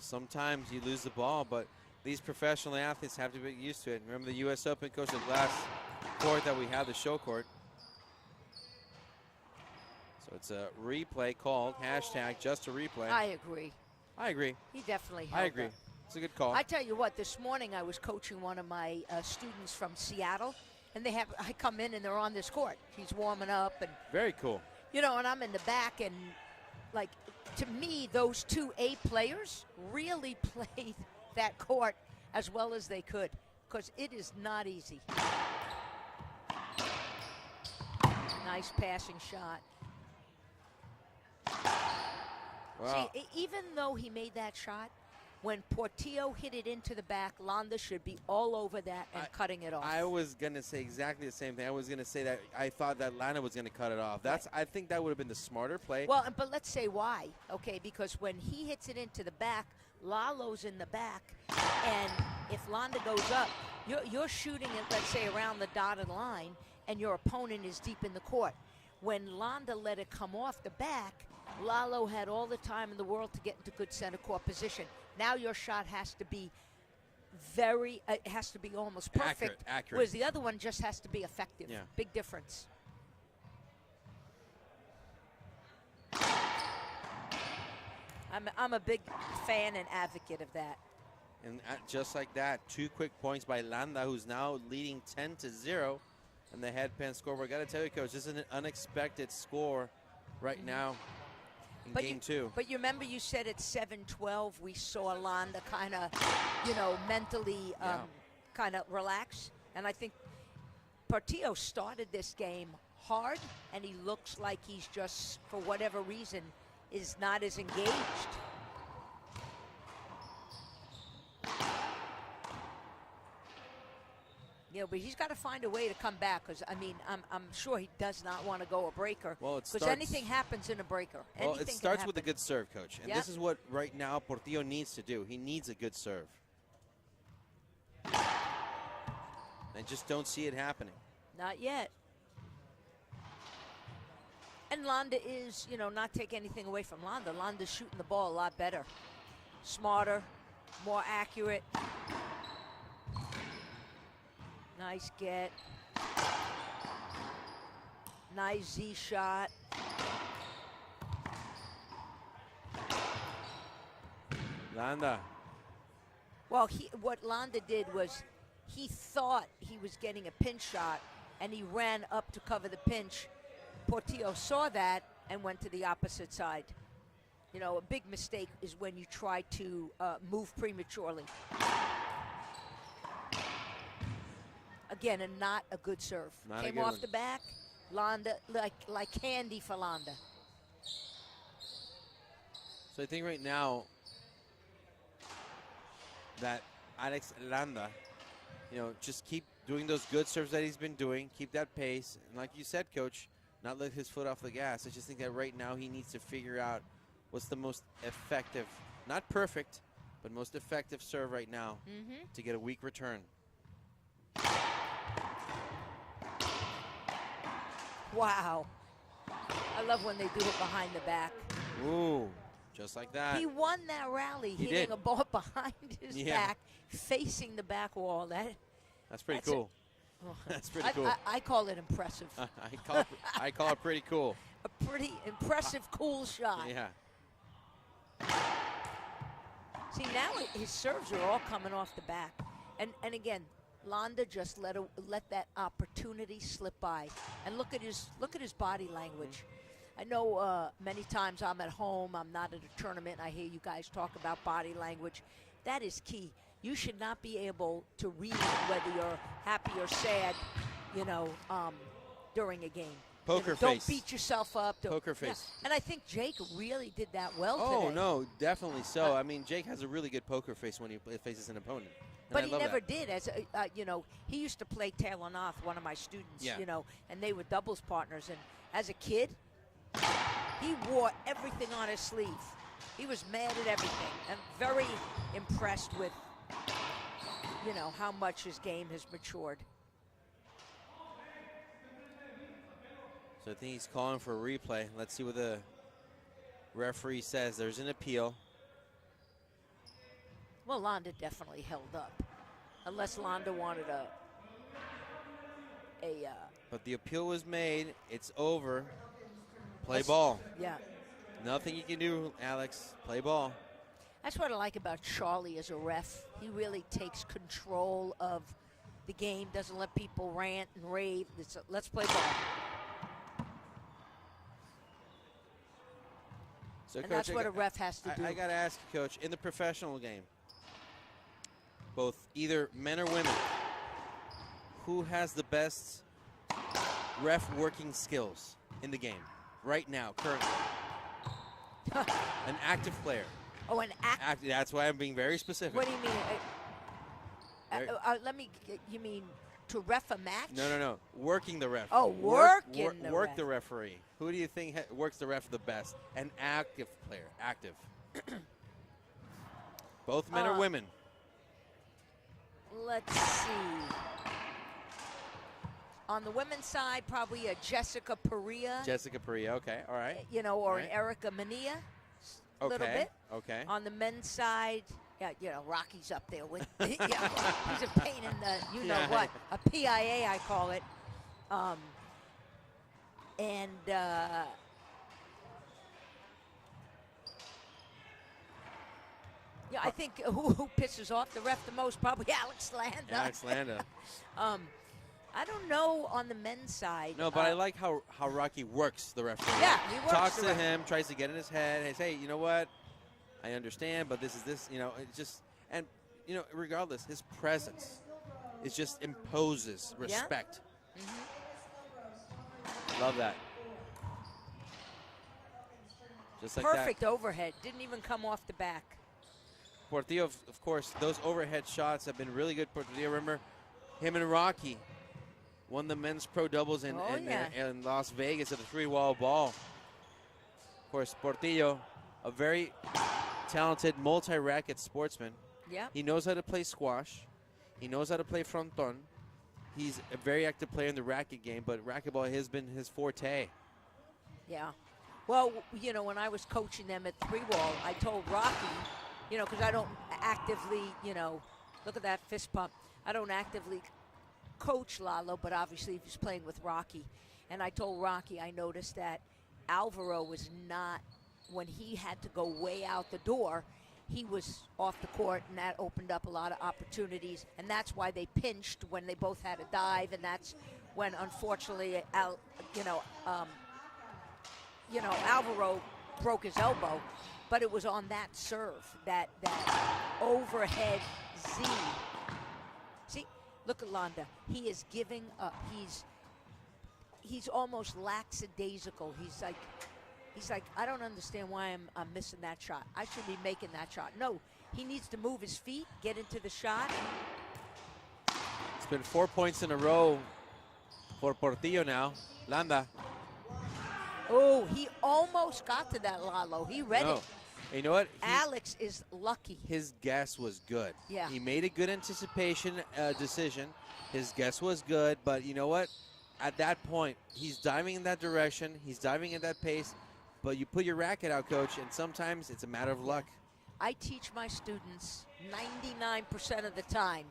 Sometimes you lose the ball, but these professional athletes have to get used to it. Remember the U.S. Open, Coach, the glass court that we have, the show court. So it's a replay called, hashtag just a replay. I agree. I agree. He definitely held I agree. up. It's a good call. I tell you what, this morning I was coaching one of my students from Seattle, and I come in and they're on this court. He's warming up, and very cool. and I'm in the back, and like, to me, those two A players really played that court as well as they could, because it is not easy. Nice passing shot. Wow. See, even though he made that shot, when Portillo hit it into the back, Landa should be all over that and cutting it off. I was going to say exactly the same thing. I was going to say that I thought that Landa was going to cut it off. I think that would have been the smarter play. Well, but let's say why. Okay, because when he hits it into the back, Lalo's in the back, and if Landa goes up, you're shooting it, let's say, around the dotted line, and your opponent is deep in the court. When Landa let it come off the back, Lalo had all the time in the world to get into good center court position. Now your shot has to be it has to be almost perfect. Accurate. Whereas the other one just has to be effective. Yeah. Big difference. I'm a big fan and advocate of that. And just like that, 2 quick points by Landa, who's now leading 10-0 in the headpan scoreboard. Got to tell you, Coach, this is an unexpected score right now in game 2. But you remember you said at 7-12 we saw Landa kind of, mentally kind of relax. And I think Portillo started this game hard, and he looks like he's just, for whatever reason, is not as engaged. But he's got to find a way to come back, because, I'm sure he does not want to go a breaker. Well, because anything happens in a breaker. Well, it starts with a good serve, Coach. And this is what, right now, Portillo needs to do. He needs a good serve. I just don't see it happening. Not yet. And Landa is, not take anything away from Landa. Landa's shooting the ball a lot better. Smarter, more accurate. Nice get. Nice Z shot. Landa. Well, what Landa did was he thought he was getting a pinch shot, and he ran up to cover the pinch. Portillo saw that and went to the opposite side. A big mistake is when you try to move prematurely. Again, and not a good serve. Came off the back. Landa, like candy for Landa. So I think right now, that Alex Landa, just keep doing those good serves that he's been doing, keep that pace, and like you said, Coach, not let his foot off the gas. I just think that right now he needs to figure out what's the most effective, not perfect, but most effective serve right now to get a weak return. Wow. I love when they do it behind the back. Ooh, just like that. He won that rally, He hitting did. a ball behind his back, facing the back wall. That's pretty cool. That's pretty cool. I call it impressive. I call it pretty cool. A pretty impressive, cool shot. Yeah. See, now his serves are all coming off the back. And again, Landa just let that opportunity slip by. And look at his body language. I know many times I'm at home, I'm not at a tournament, I hear you guys talk about body language. That is key. You should not be able to read whether you're happy or sad, during a game. Poker face. Don't beat yourself up. Poker face. Yeah. And I think Jake really did that well today. Oh, no, definitely so. I mean, Jake has a really good poker face when he faces an opponent. But he never did. As he used to play Taylor Noth, one of my students, and they were doubles partners. And as a kid, he wore everything on his sleeve. He was mad at everything and very impressed with, how much his game has matured. So I think he's calling for a replay. Let's see what the referee says. There's an appeal. Well, Landa definitely held up, unless Landa wanted But the appeal was made. It's over. Play ball. Yeah. Nothing you can do, Alex. Play ball. That's what I like about Charlie as a ref. He really takes control of the game, doesn't let people rant and rave. Let's play ball. So, and Coach, that's what a ref has to do. I got to ask you, Coach, in the professional game, both either men or women, who has the best ref working skills in the game right now, currently? An active player. Oh, an active. That's why I'm being very specific. What do you mean? You mean to ref a match? No. Working the ref. Oh, working the work ref. the referee. Who do you think works the ref the best? An active player. Active. Both men or women? Let's see. On the women's side, probably a Jessica Perea. Jessica Perea, okay, all right. Or an Erica Mania, a little bit. Okay. On the men's side, Rocky's up there with, he's a pain in the, what, a PIA, I call it. I think who pisses off the ref the most, probably Alex Landa. Alex Landa. I don't know on the men's side. No, but I like how Rocky works the referee. Yeah, he works Talks the to ref. him, tries to get in his head. Hey, you know what? I understand, but this is this. It just and regardless, his presence, it just imposes respect. Yeah. Love that. Just like Perfect overhead. Didn't even come off the back. Portillo, of course, those overhead shots have been really good. Portillo, remember him and Rocky won the men's pro doubles in Las Vegas at the three-wall ball. Of course, Portillo, a very talented multi-racket sportsman. Yeah. He knows how to play squash. He knows how to play fronton. He's a very active player in the racket game, but racquetball has been his forte. Yeah. Well, when I was coaching them at three-wall, I told Rocky, because I don't actively, look at that fist pump. I don't actively coach Lalo, but obviously he's playing with Rocky. And I told Rocky I noticed that Alvaro was not, when he had to go way out the door, he was off the court, and that opened up a lot of opportunities. And that's why they pinched when they both had a dive, and that's when, unfortunately, Alvaro broke his elbow. But it was on that serve, that overhead Z. See, look at Landa. He is giving up. He's almost lackadaisical. He's like, I don't understand why I'm missing that shot. I should be making that shot. No, He needs to move his feet, get into the shot. It's been 4 points in a row for Portillo now. Landa. Oh, he almost got to that, Lalo. He read No. it. And you know what? Alex is lucky. His guess was good. Yeah. He made a good anticipation decision. His guess was good, but you know what? At that point, he's diving in that direction. He's diving in that pace. But you put your racket out, coach, and sometimes it's a matter of luck. I teach my students 99% of the time,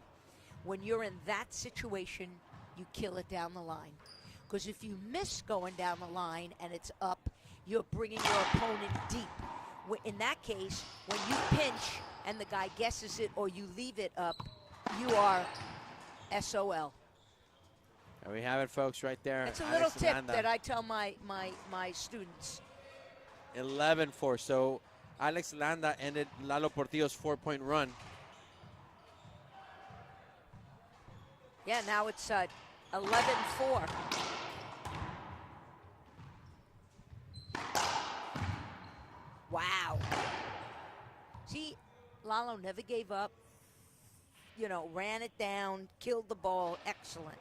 when you're in that situation, you kill it down the line. Because if you miss going down the line and it's up, you're bringing your opponent deep. In that case, when you pinch and the guy guesses it or you leave it up, you are SOL. And we have it, folks, right there. It's a little tip that I tell my students. 11-4. So Alex Landa ended Lalo Portillo's 4-point run. Yeah, now it's 11-4. Wow. See, Lalo never gave up. You know, ran it down, killed the ball. Excellent.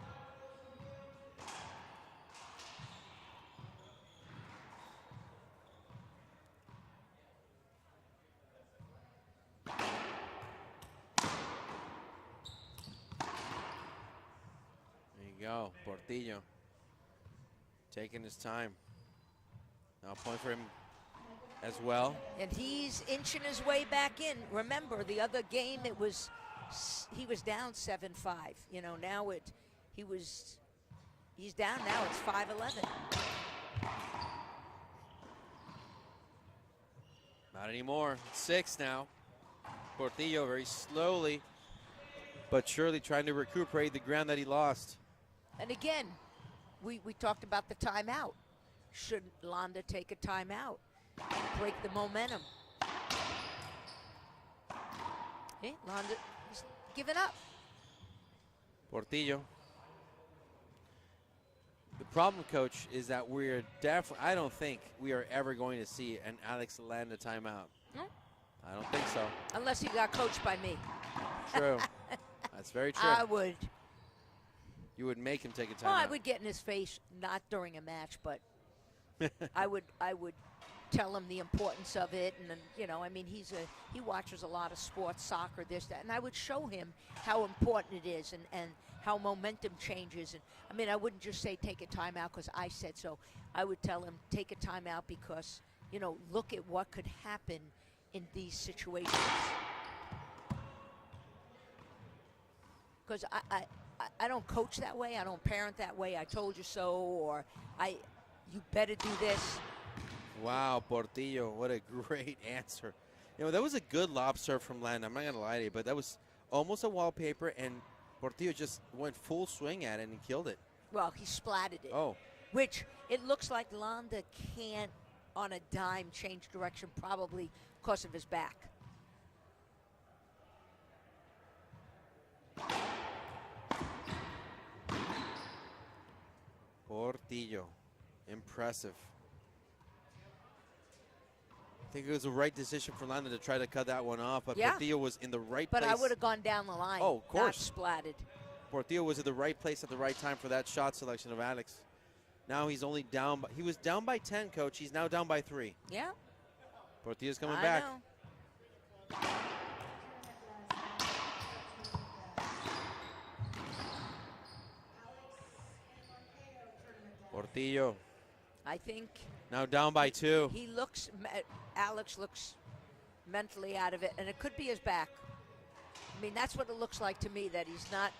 There you go, Portillo. Taking his time. Now point for him as well. And he's inching his way back in. Remember, the other game, he was down 7-5. You know, now he's down now, it's 5-11. Not anymore. 6 now. Portillo very slowly but surely trying to recuperate the ground that he lost. And again, we talked about the timeout. Should Landa take a timeout? Break the momentum. Okay, Landa is giving up. Portillo. The problem, coach, is that we're definitely, I don't think we are ever going to see an Alex Landa timeout. Hmm? I don't think so. Unless he got coached by me. True. That's very true. I would. You would make him take a timeout. Well, I would get in his face, not during a match, but I would tell him the importance of it. And then, you know, I mean, he watches a lot of sports, soccer, this, that, and I would show him how important it is and how momentum changes. And I mean, I wouldn't just say take a timeout because I said so. I would tell him take a timeout because, you know, look at what could happen in these situations. Because I don't coach that way. I don't parent that way. I told you so, or you better do this. Wow, Portillo, what a great answer. You know, that was a good lob serve from Landa. I'm not going to lie to you, but that was almost a wallpaper, and Portillo just went full swing at it and killed it. Well, he splatted it. Oh. Which it looks like Landa can't, on a dime, change direction, probably because of his back. Portillo, impressive. I think it was the right decision for Landa to try to cut that one off, but Yeah. Portillo was in the right But place. I would have gone down the line. Oh, of course. Not splatted. Portillo was at the right place at the right time for that shot selection of Alex. Now he's only down, he was down by 10, coach. He's now down by 3. Yeah. Portillo's coming I back. know. Portillo I think now down by 2. he looks, Alex looks mentally out of it, and it could be his back. I mean, that's what it looks like to me, that he's not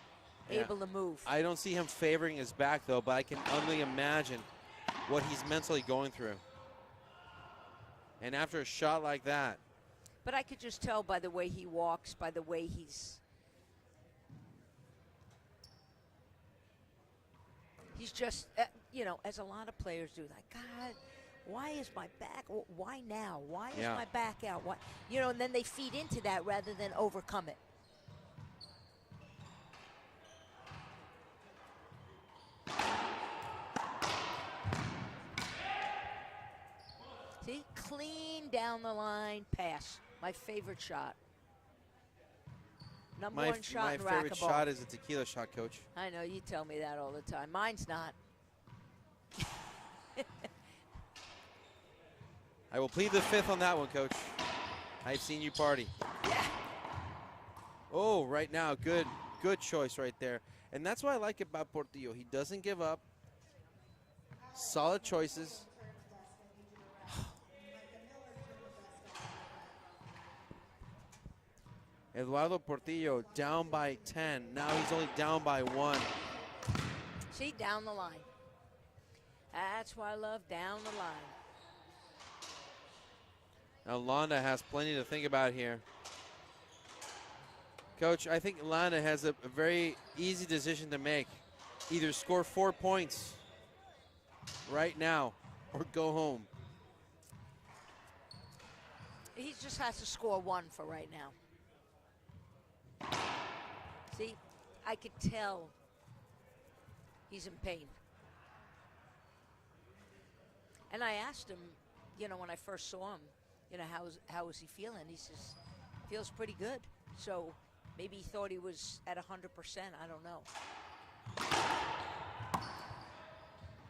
Yeah. able to move. I don't see him favoring his back, though, but I can only imagine what he's mentally going through. And after a shot like that, But I could just tell by the way he walks, by the way he's just, you know, as a lot of players do, like, God, why is my back, why now? Why is Yeah. my back out? Why? You know, and then they feed into that rather than overcome it. See, clean down the line pass. My favorite shot. Number one shot My in favorite racquetball. shot is a tequila shot, Coach. I know, you tell me that all the time. Mine's not. I will plead the fifth on that one, Coach. I've seen you party. Yeah. Oh, right now, good choice right there. And that's what I like about Portillo. He doesn't give up. Solid choices. Eduardo Portillo down by 10. Now he's only down by 1. See, down the line. That's why I love down the line. Now Landa has plenty to think about here. Coach, I think Landa has a very easy decision to make. Either score 4 points right now or go home. He just has to score 1 for right now. See, I could tell he's in pain. And I asked him, you know, when I first saw him, you know, how is he feeling? He says, feels pretty good. So maybe he thought he was at 100%. I don't know.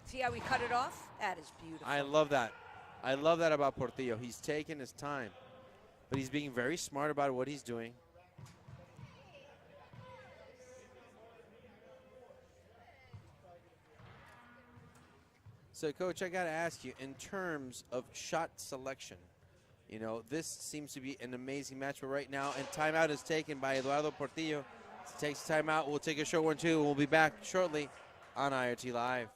See how he cut it off? That is beautiful. I love that. I love that about Portillo. He's taking his time, but he's being very smart about what he's doing. So, Coach, I got to ask you, in terms of shot selection, you know, this seems to be an amazing match. But right now, and timeout is taken by Eduardo Portillo. He takes timeout. We'll take a short one, too, and we'll be back shortly on IRT Live.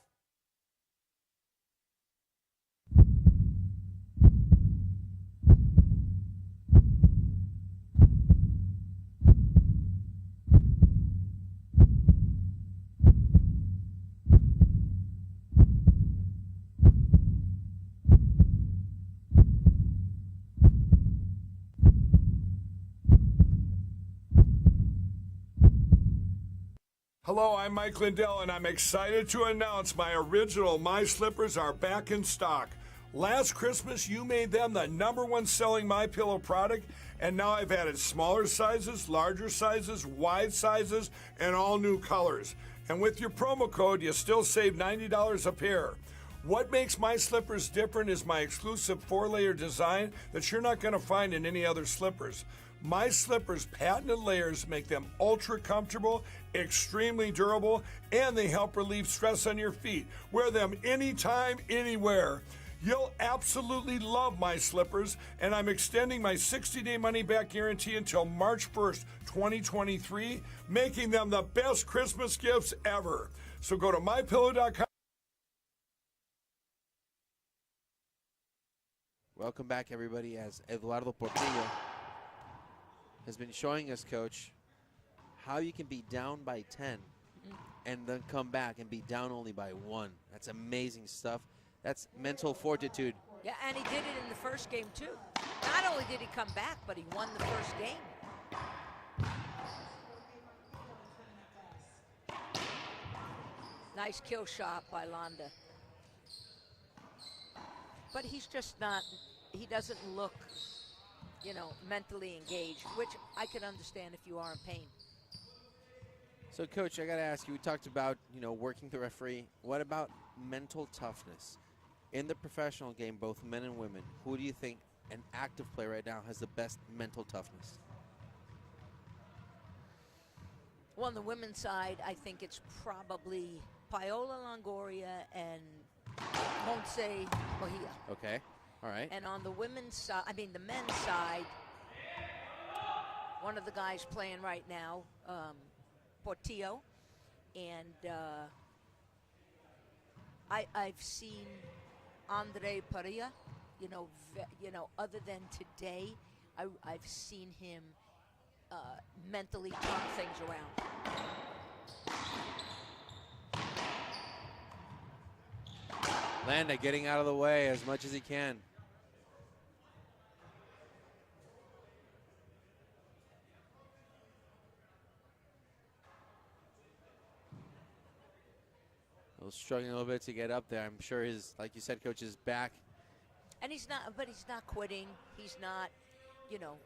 Hello, I'm Mike Lindell, and I'm excited to announce my original My Slippers are back in stock. Last Christmas, you made them the #1 selling MyPillow product, and now I've added smaller sizes, larger sizes, wide sizes, and all new colors. And with your promo code, you still save $90 a pair. What makes My Slippers different is my exclusive 4-layer design that you're not going to find in any other slippers. My Slippers' patented layers make them ultra comfortable, extremely durable, and they help relieve stress on your feet. Wear them anytime, anywhere. You'll absolutely love My Slippers, and I'm extending my 60-day money-back guarantee until March 1st, 2023, making them the best Christmas gifts ever. So go to mypillow.com. Welcome back, everybody, as Eduardo Portillo has been showing us, Coach, how you can be down by 10 and then come back and be down only by 1. That's amazing stuff. That's mental fortitude. Yeah, and he did it in the first game, too. Not only did he come back, but he won the first game. Nice kill shot by Landa. But he's just not, he doesn't look, you know, mentally engaged, which I could understand if you are in pain. So, Coach, I got to ask you, we talked about, you know, working the referee. What about mental toughness? In the professional game, both men and women, who do you think an active player right now has the best mental toughness? Well, on the women's side, I think it's probably Paola Longoria and Montse Mejia. Okay, all right. And on the women's side, I mean the men's side, one of the guys playing right now, Portillo, and I've seen Andre Parilla. You know, other than today, I've seen him mentally turn things around. Landa getting out of the way as much as he can. Struggling a little bit to get up there. I'm sure his, like you said, Coach, is back. And he's not, but he's not quitting. He's not, you know,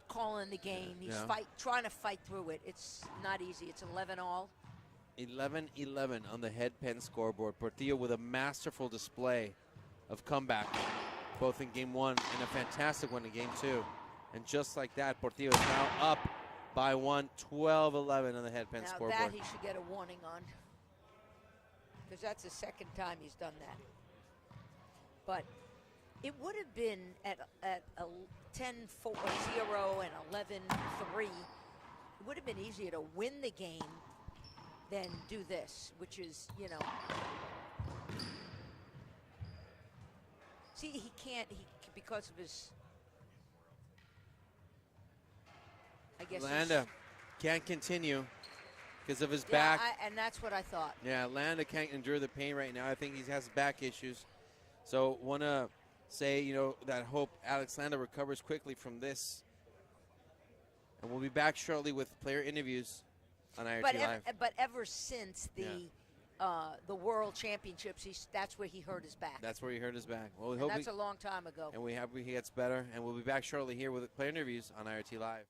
calling the game. He's Yeah. trying to fight through it. It's not easy. It's 11-all. 11-11 on the head pen scoreboard. Portillo with a masterful display of comeback, both in game one and a fantastic one in game two. And just like that, Portillo is now up by one, 12-11 on the head pen Now scoreboard. that he should get a warning on, because that's the second time he's done that. But it would have been at a 10-4-0 and 11-3. It would have been easier to win the game than do this, which is, see, he can't, because of his, I guess. Landa can't continue because of his Yeah, back. and that's what I thought. Yeah, Landa can't endure the pain right now. I think he has back issues. So want to say, that hope Alex Landa recovers quickly from this. And we'll be back shortly with player interviews on IRT Live. But ever since the World Championships, that's where he hurt his back. That's where he hurt his back. Well, we And hope that's a long time ago. and we hope he gets better. And we'll be back shortly here with player interviews on IRT Live.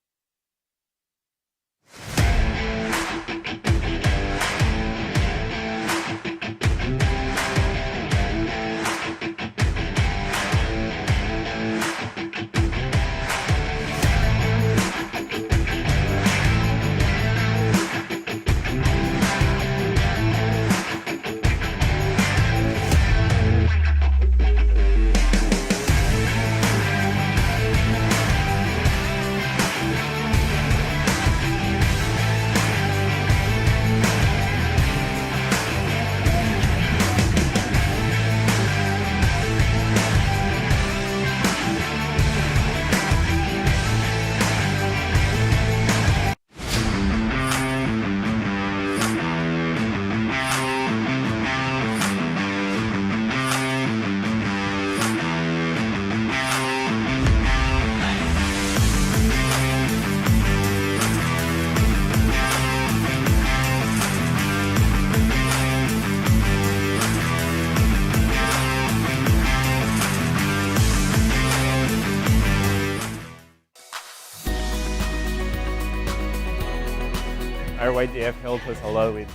RYDF helped us a lot with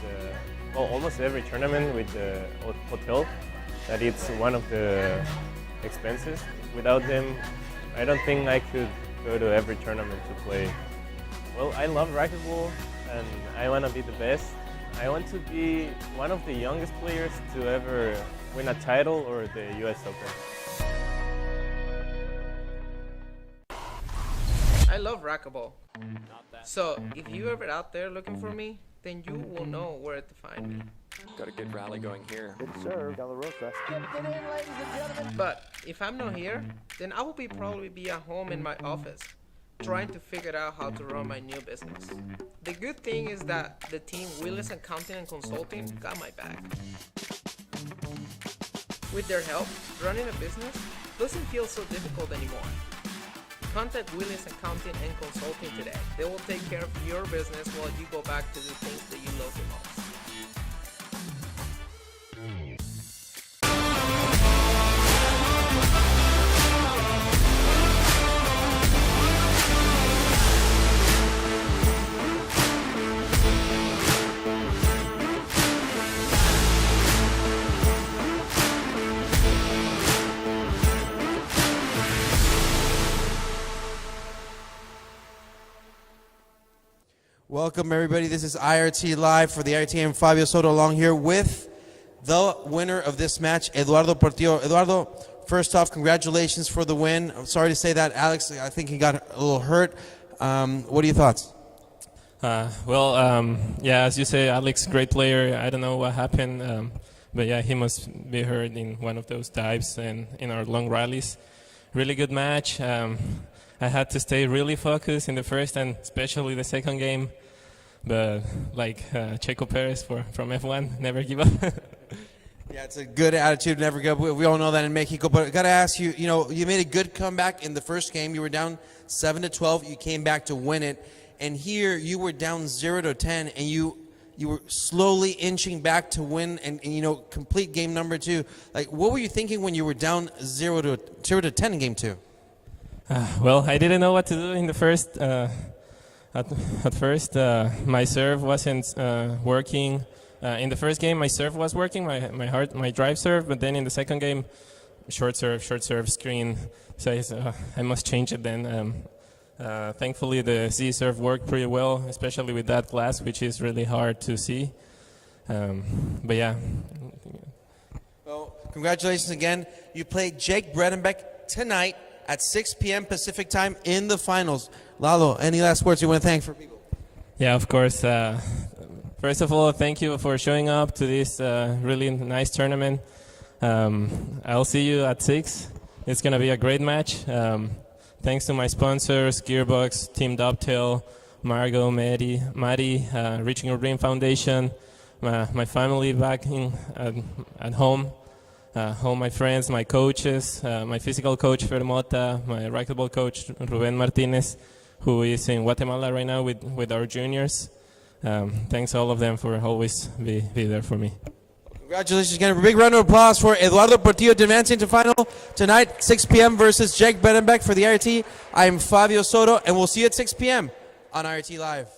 almost every tournament with the hotel. That it's one of the expenses. Without them, I don't think I could go to every tournament to play. Well, I love racquetball and I want to be the best. I want to be one of the youngest players to ever win a title or the US Open. I love racquetball. So if you're ever out there looking for me, then you will know where to find me. Got a good rally going here. Good serve, Delarosa. But if I'm not here, then I will probably be at home in my office, trying to figure out how to run my new business. The good thing is that the team Willis Accounting and Consulting got my back. With their help, running a business doesn't feel so difficult anymore. Contact Willis Accounting and Consulting today. They will take care of your business while you go back to the things that you love the most. Welcome, everybody. This is IRT Live for the IRT. I'm Fabio Soto along here with the winner of this match, Eduardo Portillo. Eduardo, first off, congratulations for the win. I'm sorry to say that, Alex, I think he got a little hurt. What are your thoughts? Yeah, as you say, Alex, great player. I don't know what happened, but yeah, he must be hurt in one of those dives and in our long rallies. Really good match. I had to stay really focused in the first and especially the second game. But like Checo Perez from F1, never give up. Yeah, it's a good attitude, never give up. We all know that in Mexico. But I got to ask you, you made a good comeback in the first game. You were down 7-12. You came back to win it. And here you were down 0-10, and you were slowly inching back to win and complete game number 2. Like, what were you thinking when you were down 0-10 in game 2? Well, I didn't know what to do in the first. At first, my serve wasn't working. In the first game, my serve was working, my drive serve, but then in the second game, short serve screen. So I must change it then. Thankfully, the Z serve worked pretty well, especially with that glass, which is really hard to see. But yeah. Well, congratulations again. You played Jake Bredenbeck tonight at 6 p.m. Pacific time in the finals. Lalo, any last words you want to thank for people? Yeah, of course. First of all, thank you for showing up to this really nice tournament. I'll see you at 6. It's going to be a great match. Thanks to my sponsors, Gearbox, Team Dovetail, Margot, Maddie, Reaching a Dream Foundation, my family back at home, my friends, my coaches, my physical coach, Fer Mota, my racquetball coach, Ruben Martinez, who is in Guatemala right now with our juniors. Thanks all of them for always be there for me. Congratulations again. A big round of applause for Eduardo Portillo advancing to final tonight, 6 p.m. versus Jake Bredenbeck for the IRT. I'm Fabio Soto, and we'll see you at 6 p.m. on IRT Live.